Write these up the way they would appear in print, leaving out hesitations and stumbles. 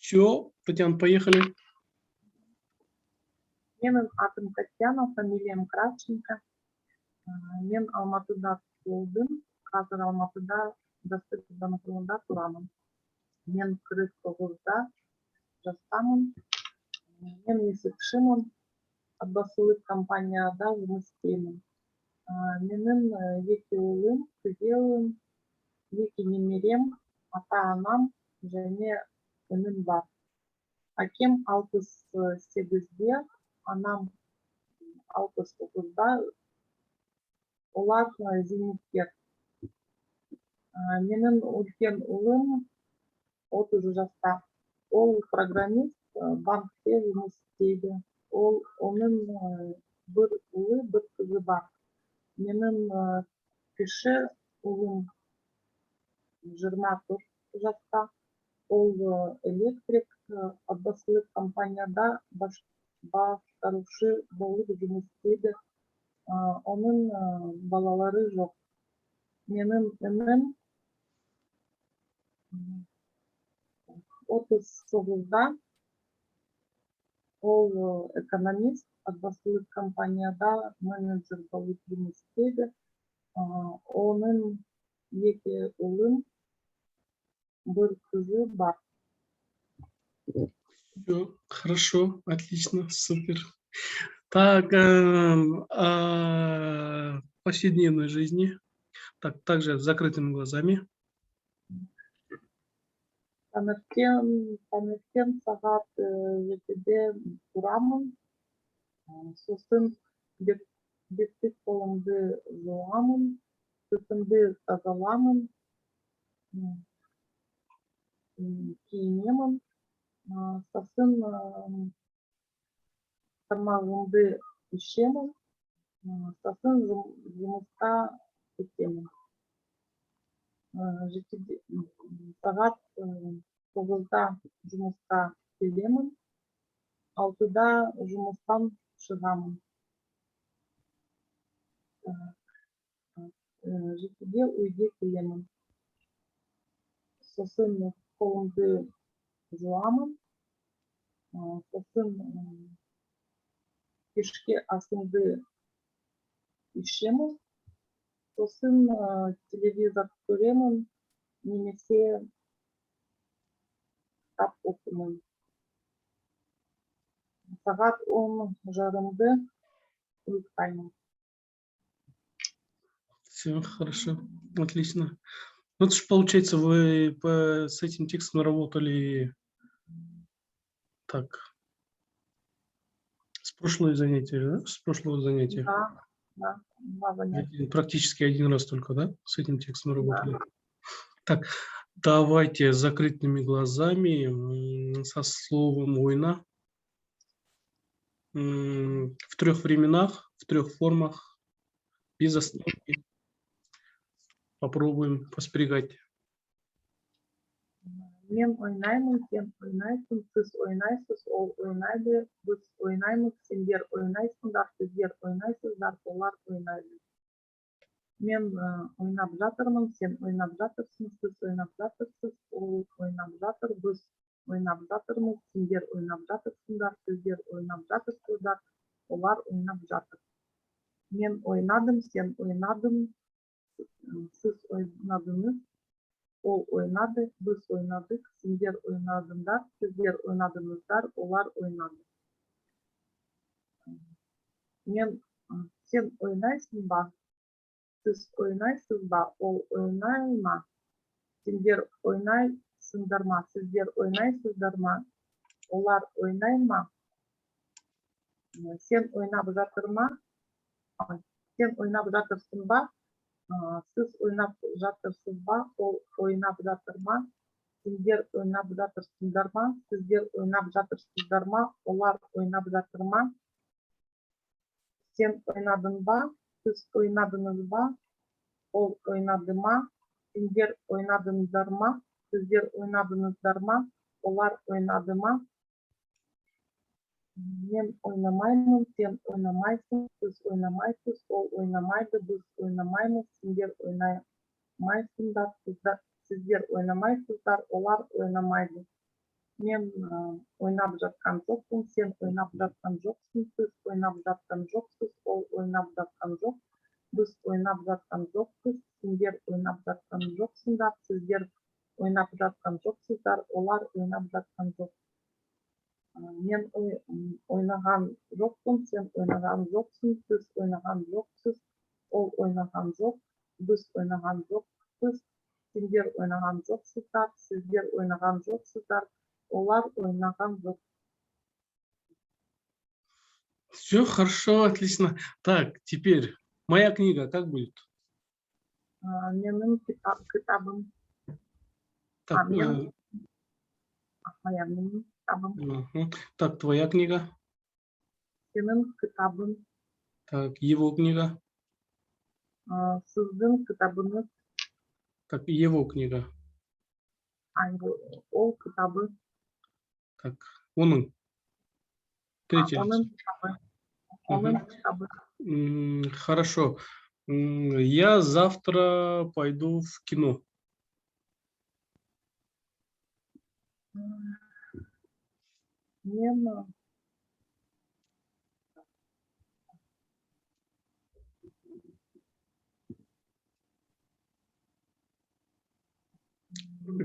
Все, Татьяна, поехали. Менің атым Татьяна, фамилиям Кравченко. Мен Алматыда туылдым. Қазір Алматыда Дастырбанатылында тұрамын. Мен 49-да жастамын. Мен есепшімін. Отбасылық компанияда жұмыс істеймін. Менің 2 ұлым, 2 ұлым, 2 немерем, ата-анам және інім бар. Әкем 68-де, анам 69-да, олар зейнеткер. Менің үлкен ұлым 30 жаста. Ол программист, банкте жұмыс істейді. Оның 1 ұлы, 1 қызы бар. Менің кіші ұлым 24 жаста. Ол электрик, отбасылық компанияда басқарушы болып жұмыс істейді. Оның балалары жоқ. Менің інім 39-да. Ол экономист, отбасылық компанияда менеджер болып жұмыс істейді. Оның 2 ұлым, 1 қызы бар. Все, хорошо, отлично, супер. Так, повседневной жизни. Так, также с закрытыми глазами. Таңертең сағат 7-де тұрамын. Сосын беттік қолымды жуамын, түтімді тазаламын, киінемін. Сосын тамағымды ішемін. Сосын жұмысқа кетемін. Сағат 9-да жұмысқа келемін. 6-да жұмыстан шығамын. 7-де үйге келемін. Сосын қолымды жуамын. Сосын кешке асымды ішемін. Сосын телевизор көремін, немесе кітап оқимын. Сағат 10:30-да ұйықтаймын. Все, хорошо, отлично. Ну, это же получается, вы с этим текстом работали так, с прошлого занятия, да? С прошлого занятия? Да, 2 занятия. Практически 1 раз только, да? С этим текстом работали? Да. Так, давайте с закрытыми глазами, со словом «война». В 3 временах, в 3 формах, без остановки. Попробуем поспрягать. Мен ойнаймын, сен ойнайсың, сіз ойнайсыз, ол ойнайды, біз ойнаймыз, сендер ойнайсыңдар, сіздер ойнайсыздар, олар ойнайды. Мен ойнап жатырмын, сен ойнап жатырсың, сіз ойнап жатырсыз, ол ойнап жатыр, біз ойнап жатырмыз, сендер ойнап жатырсыңдар, сіздер ойнап жатырсыздар, олар ойнап жатыр. Мен ойнадым, сен ойнадың, сіз ойнадыңыз, ол ойнады, біз ойнадық, сендер ойнадыңдар, сіздер ойнадыңыздар, олар ойнады. Сен ойнайсың ба? Сіз ойнайсыз ба? Ол ойнай ма? Сендер ойнайсыңдар ма? Сіздер ойнайсыздар ма? Олар ойнай ма? Сен ойнап жатыр ма? Сен ойнап жатырсың ба? Сіз ойнап жатырсыз ба? Ол ойнап жатыр ма? Сендер ойнап жатырсыңдар ма? Сіздер ойнап жатырсыздар ма? Олар ойнап жатыр ма? Сен ойнадың ба? Сіз ойнадыңыз ба? Ол ойнады ма? Сендер ойнадыңыздар ма? Сіздер ойнадыңыздар ма? Олар ойнады ма? Мен ойнамаймын, сен ойнамайсың, сіз ойнамайсыз, ол ойнамайды, біз ойнамаймыз, сендер ойнамайсыңдар, сіздер ойнамайсыздар, олар ойнамайды. Мен ойнап жатқан жоқпын, сен ойнап жатқан жоқсың, сіз ойнап жатқан жоқсыз, ол ойнап жатқан жоқ, біз ойнап жатқан жоқпыз, сендер ойнап жатқан жоқсыңдар, сіздер ойнап жатқан жоқсыздар, олар ойнап жатқан жоқ. Мен ойнаған жоқпын, сен ойнаған жоқсың, сіз ойнаған жоқсыз, ол ойнаған жоқ, біз ойнаған жоқпыз, сендер ойнаған жоқсыздар, сіздер ойнаған жоқсыздар, олар ойнаған жоқ. Все хорошо, отлично. Так, теперь моя книга как будет? Менің кітабым, Так, менің кітабым, так, твоя книга. сенің кітабың, Так, его книга. сіздің кітабыңыз, Так, его книга. ол кітабы, Так, оның. Третий раз. оның кітабы, оның кітабы. Хорошо. Я завтра пойду в кино. Мен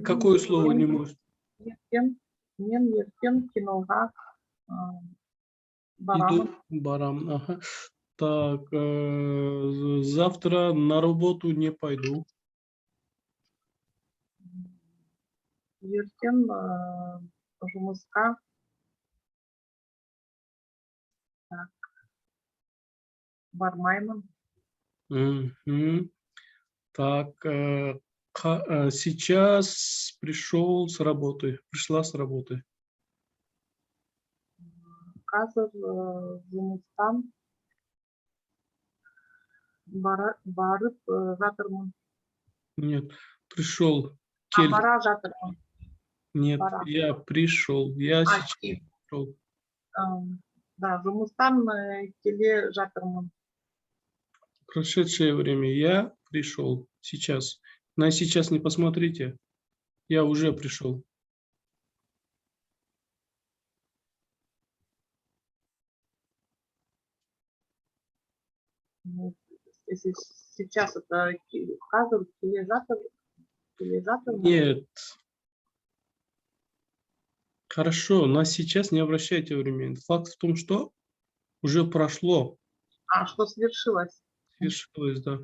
Какое слово не может? Мен ертең киноға барамын. Иду, барам. Ага. Так, завтра на работу не пойду. Ертең жұмысқа бармаймын. Мгм. Так, сейчас пришел с работы. Пришла с работы. Қазір жұмыстан барып жатырмын. Нет, пришел. Келді. Бара жатырмын. Нет, Пора. я пришел. Я сейчас пришел. Да, жұмыстан келе жатырмын. Прошедшее время. Я пришел. Сейчас. На сейчас не посмотрите. Я уже пришел. Если сейчас это қазір келе жатырмын. Нет. Хорошо, на сейчас не обращайте внимания. Факт в том, что уже прошло. Что свершилось? Свершилось, да.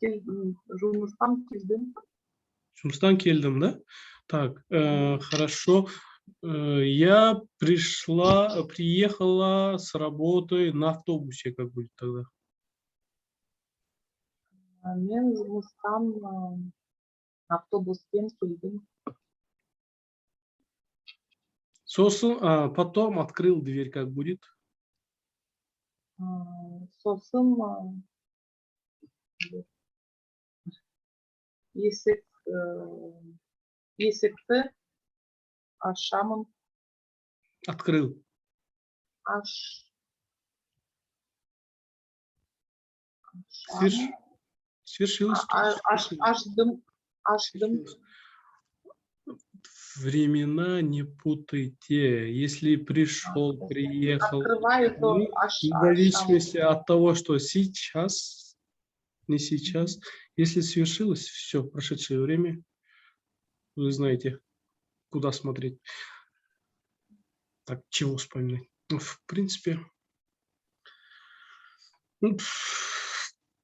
Жұмыстан келдім. Жұмыстан келдім, да? Так, хорошо. Я приехала с работы на автобусе, как будет тогда? Мен жұмыстан автобуспен келдім. Сосын, потом открыл дверь, как будет? Сосын есікті ашамын. Открыл. Свершилось. Аштым. Времена не путайте. Если пришел, приехал, в зависимости от того, что сейчас, не сейчас. Если свершилось, все, прошедшее время, вы знаете, куда смотреть. Так, чего вспоминать? Ну, в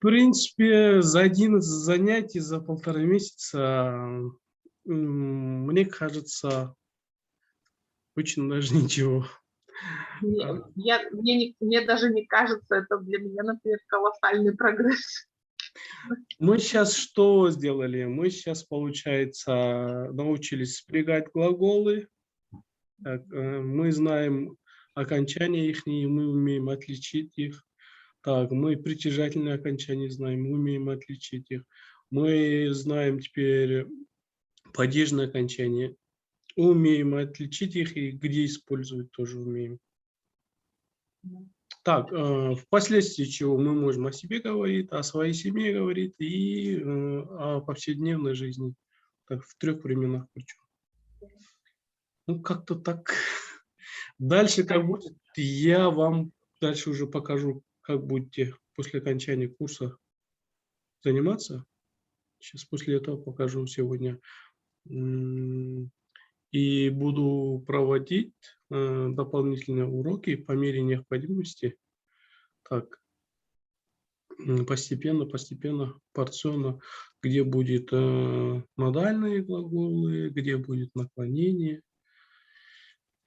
принципе, за 11 занятий, за 1,5 месяца, мне кажется, очень даже ничего. Мне даже не кажется, это для меня, например, колоссальный прогресс. Мы сейчас что сделали? Мы сейчас, получается, научились спрягать глаголы. Так, мы знаем окончания их, мы умеем отличить их. Так, мы притяжательные окончания знаем, мы умеем отличить их. Мы знаем теперь падежные окончания, умеем отличить их и где использовать тоже умеем. Так, впоследствии чего мы можем о себе говорить, о своей семье говорить и о повседневной жизни. Так, в 3 временах причем. Ну, как-то так. Дальше как будет, я вам дальше уже покажу, как будете после окончания курса заниматься. Сейчас после этого покажу сегодня. И буду проводить дополнительные уроки по мере необходимости. Так, постепенно, порционно, где будет модальные глаголы, где будет наклонение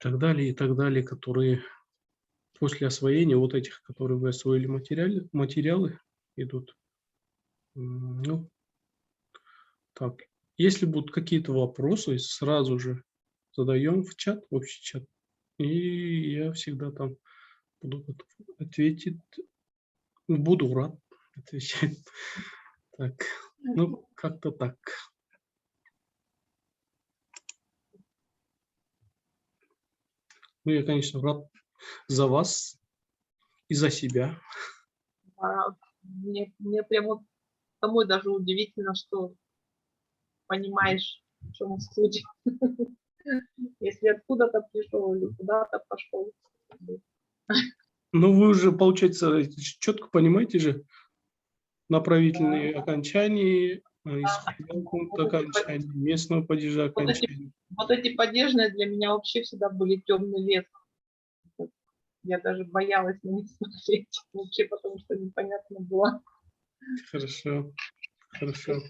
и так далее, которые после освоения вот этих, которые вы освоили материалы идут. Ну, так, если будут какие-то вопросы, сразу же задаем в чат, в общий чат, и я всегда там буду готов ответить. Буду рад отвечать. Так, ну, как-то так. Ну, я, конечно, рад за вас и за себя. Мне прямо самой даже удивительно, что понимаешь, в чем суть. Если откуда-то пришел или куда-то пошел. Ну, вы уже, получается, четко понимаете же направительные окончания, исходного пункта окончания, местного падежа окончания. Вот эти падежные для меня вообще всегда были темный лес. Я даже боялась на них смотреть, вообще, потому что непонятно было. Хорошо, хорошо.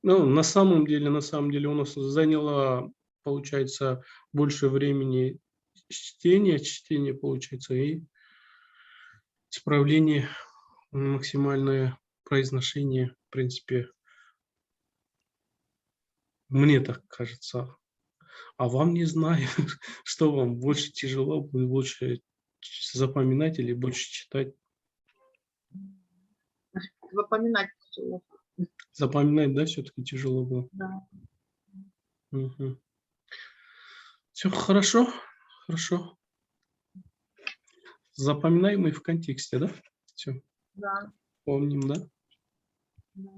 Ну, на самом деле у нас заняло, получается, больше времени чтение, получается, и исправление, максимальное произношение, в принципе, мне так кажется. А вам не знаю, что вам больше тяжело, больше запоминать или больше читать. Запоминать тяжело. Запоминать, да, все-таки тяжело было. Да. Угу. Все хорошо, хорошо. Запоминаемый в контексте, да? Все, Да. помним, да? Да.